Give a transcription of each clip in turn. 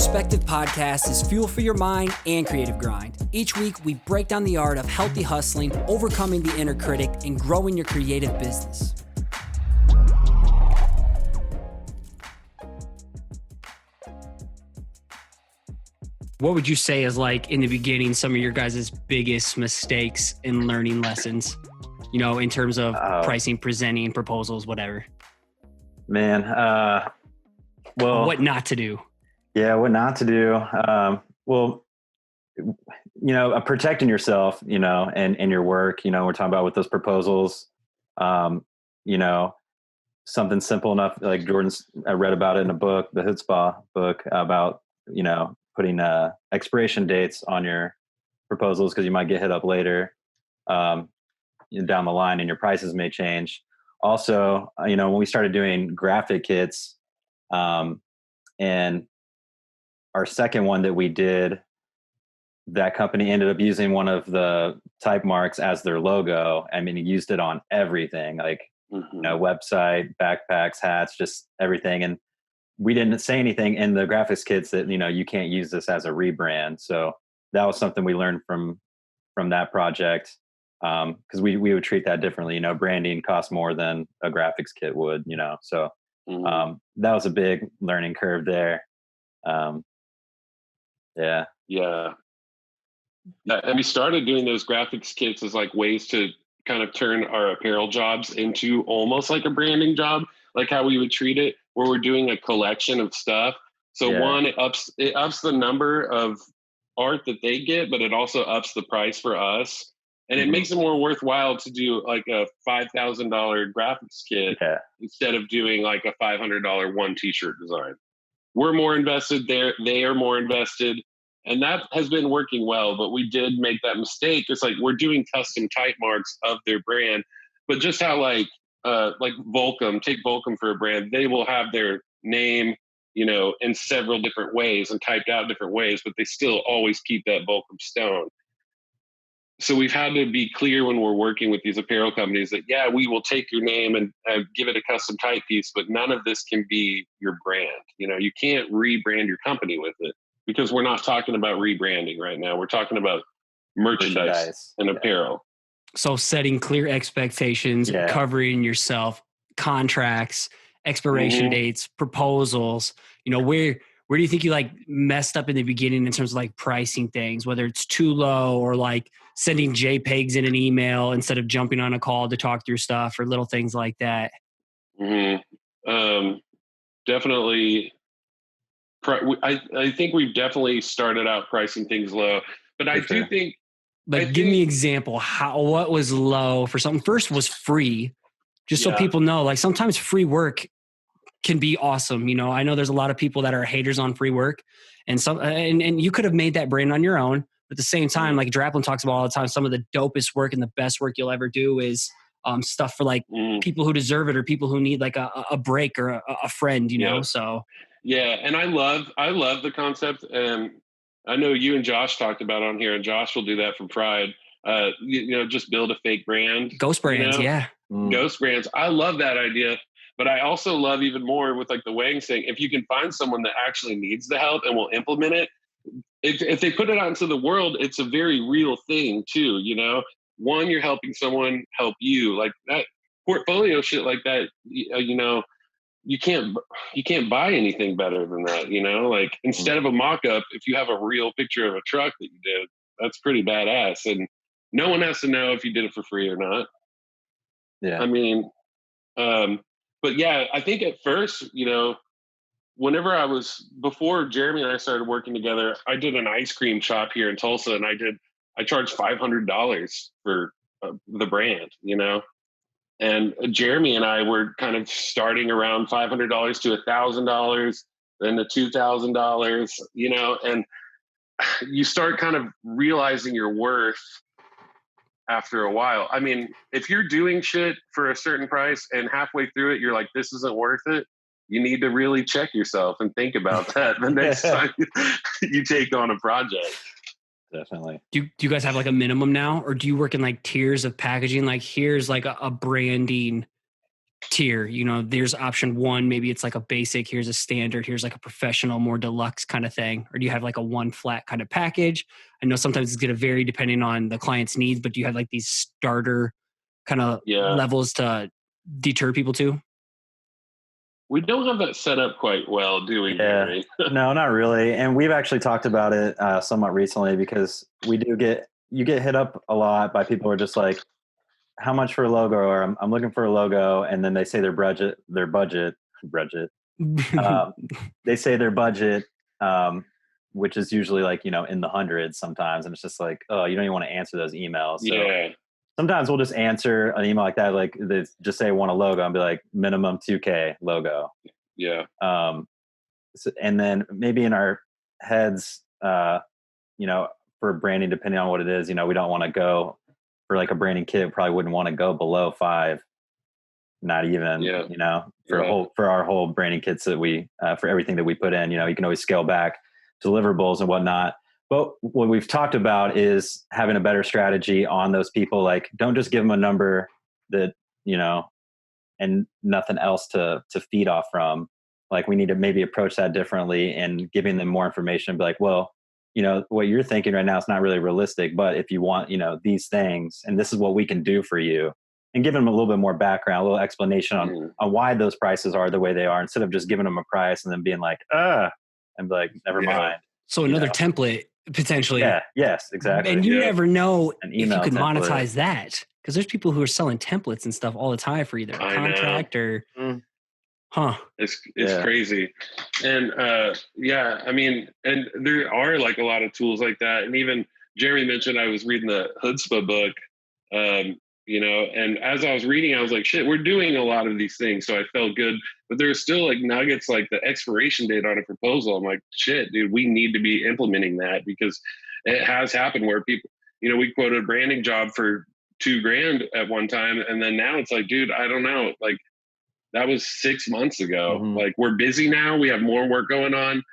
Perspective Podcast is fuel for your mind and creative grind. Each week, we break down the art of healthy hustling, overcoming the inner critic, and growing your creative business. What would you say is like in the beginning some of your guys' biggest mistakes in learning lessons, you know, in terms of pricing, presenting, proposals, whatever? Man, well, what not to do? Yeah, what not to do. Well, you know, protecting yourself, you know, and your work, you know, we're talking about with those proposals, you know, something simple enough, like I read about it in a book, the Chutzpah book, about, you know, putting expiration dates on your proposals because you might get hit up later down the line and your prices may change. Also, you know, when we started doing graphic kits, and our second one that we did, that company ended up using one of the type marks as their logo. I mean, he used it on everything, like, you know, website, backpacks, hats, just everything. And we didn't say anything in the graphics kits that, you know, you can't use this as a rebrand. So that was something we learned from that project. Cause we would treat that differently, you know, branding costs more than a graphics kit would, you know? So, that was a big learning curve there. Yeah. And we started doing those graphics kits as like ways to kind of turn our apparel jobs into almost like a branding job, like how we would treat it, where we're doing a collection of stuff. So one, it ups the number of art that they get, but it also ups the price for us. And it makes it more worthwhile to do like a $5,000 graphics kit instead of doing like a $500 one t-shirt design. We're more invested there. They are more invested. And that has been working well, but we did make that mistake. It's like we're doing custom type marks of their brand, but just how like Volcom, take Volcom for a brand, they will have their name, you know, in several different ways and typed out different ways, but they still always keep that Volcom stone. So we've had to be clear when we're working with these apparel companies that, yeah, we will take your name and give it a custom type piece, but none of this can be your brand. You know, you can't rebrand your company with it because we're not talking about rebranding right now. We're talking about merchandise and apparel. So setting clear expectations, covering yourself, contracts, expiration dates, proposals, you know, where do you think you like messed up in the beginning in terms of like pricing things, whether it's too low or like sending JPEGs in an email instead of jumping on a call to talk through stuff or little things like that? Definitely. I think we've definitely started out pricing things low, but I do think. Like, give me an example. What was low for something? First was free, just so people know. Like sometimes free work can be awesome. You know, I know there's a lot of people that are haters on free work, and you could have made that brand on your own. But at the same time, like Draplin talks about all the time, some of the dopest work and the best work you'll ever do is stuff for like people who deserve it or people who need like a break or a friend. You know, so and I love the concept, and I know you and Josh talked about on here, and Josh will do that for Pride. You know, just build a fake brand, ghost brands, ghost brands. I love that idea. But I also love even more with like the Wang thing, if you can find someone that actually needs the help and will implement it, if they put it out into the world, it's a very real thing too, you know? One, you're helping someone help you. Like that portfolio shit like that, you know, you can't buy anything better than that, you know? Like instead of a mock-up, if you have a real picture of a truck that you did, that's pretty badass. And no one has to know if you did it for free or not. Yeah. I mean, but yeah, I think at first, you know, before Jeremy and I started working together, I did an ice cream shop here in Tulsa, and I charged $500 for the brand, you know, and Jeremy and I were kind of starting around $500 to $1,000, then to $2,000, you know, and you start kind of realizing your worth after a while. I mean, if you're doing shit for a certain price and halfway through it, you're like, this isn't worth it, you need to really check yourself and think about that the next time you take on a project. Definitely. Do you guys have like a minimum now, or do you work in like tiers of packaging? Like here's like a branding tier, you know, there's option 1, maybe it's like a basic, here's a standard, here's like a professional, more deluxe kind of thing? Or do you have like a one flat kind of package? I know sometimes it's going to vary depending on the client's needs, but do you have like these starter kind of levels to deter people too? We don't have that set up quite well, do we, Jeremy? No, not really. And we've actually talked about it somewhat recently, because you get hit up a lot by people who are just like, how much for a logo? Or I'm looking for a logo. And then they say their budget, they say their budget, which is usually like, you know, in the hundreds sometimes. And it's just like, oh, you don't even want to answer those emails. So sometimes we'll just answer an email like that. Like they just say, want a logo, and be like, minimum $2,000 logo. Yeah. And then maybe in our heads, you know, for branding, depending on what it is, you know, we don't want to go for like a branding kit, probably wouldn't want to go below 5, not even, you know, for our whole branding kits that we, for everything that we put in, you know, you can always scale back deliverables and whatnot. But what we've talked about is having a better strategy on those people. Like, don't just give them a number that, you know, and nothing else to feed off from. Like, we need to maybe approach that differently and giving them more information. Be like, well, you know, what you're thinking right now is not really realistic, but if you want, you know, these things, and this is what we can do for you, and give them a little bit more background, a little explanation on why those prices are the way they are, instead of just giving them a price and then being like, and be like, never mind. So another template potentially. Yeah. Yes, exactly. And you never know if you could template. monetize that, because there's people who are selling templates and stuff all the time for either a contract or It's crazy. And I mean, and there are like a lot of tools like that. And even Jeremy mentioned, I was reading the Chutzpah book, you know, and as I was reading, I was like, shit, we're doing a lot of these things. So I felt good, but there's still like nuggets, like the expiration date on a proposal. I'm like, shit, dude, we need to be implementing that, because it has happened where people, you know, we quoted a branding job for $2,000 at one time. And then now it's like, dude, I don't know. Like, that was 6 months ago. Like, we're busy now. We have more work going on,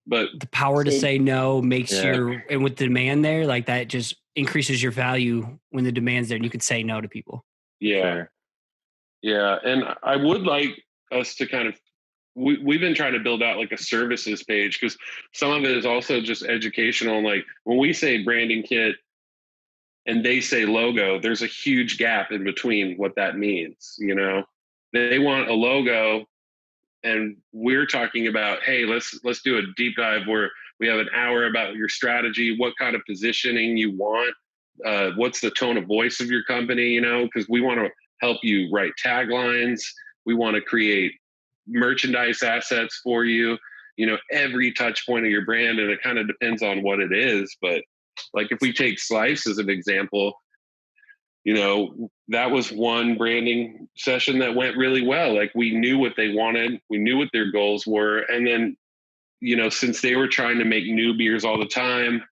but the power to say no makes and with demand there, like that just increases your value when the demand's there and you can say no to people. Yeah. And I would like us to kind of, we've been trying to build out like a services page, because some of it is also just educational. Like when we say branding kit and they say logo, there's a huge gap in between what that means, you know? They want a logo, and we're talking about, hey, let's do a deep dive where we have an hour about your strategy, what kind of positioning you want, what's the tone of voice of your company, you know, because we want to help you write taglines. We want to create merchandise assets for you, you know, every touch point of your brand. And it kind of depends on what it is. But like if we take Slice as an example, you know, that was one branding session that went really well. Like we knew what they wanted. We knew what their goals were. And then, you know, since they were trying to make new beers all the time,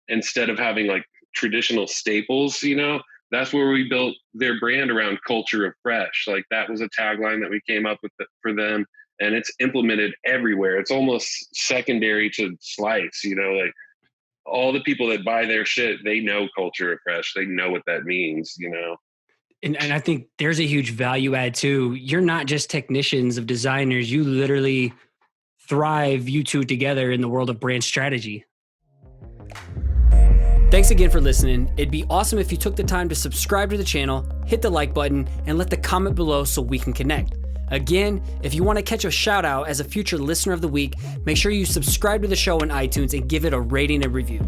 instead of having like traditional staples, you know, that's where we built their brand around culture of fresh. Like that was a tagline that we came up with for them, and it's implemented everywhere. It's almost secondary to Slice, you know, like all the people that buy their shit, they know culture of fresh. They know what that means, you know? And I think there's a huge value add too. You're not just technicians of designers. You literally thrive, you two together, in the world of brand strategy. Thanks again for listening. It'd be awesome if you took the time to subscribe to the channel, hit the like button, and let the comment below so we can connect. Again, if you want to catch a shout out as a future listener of the week, make sure you subscribe to the show on iTunes and give it a rating and review.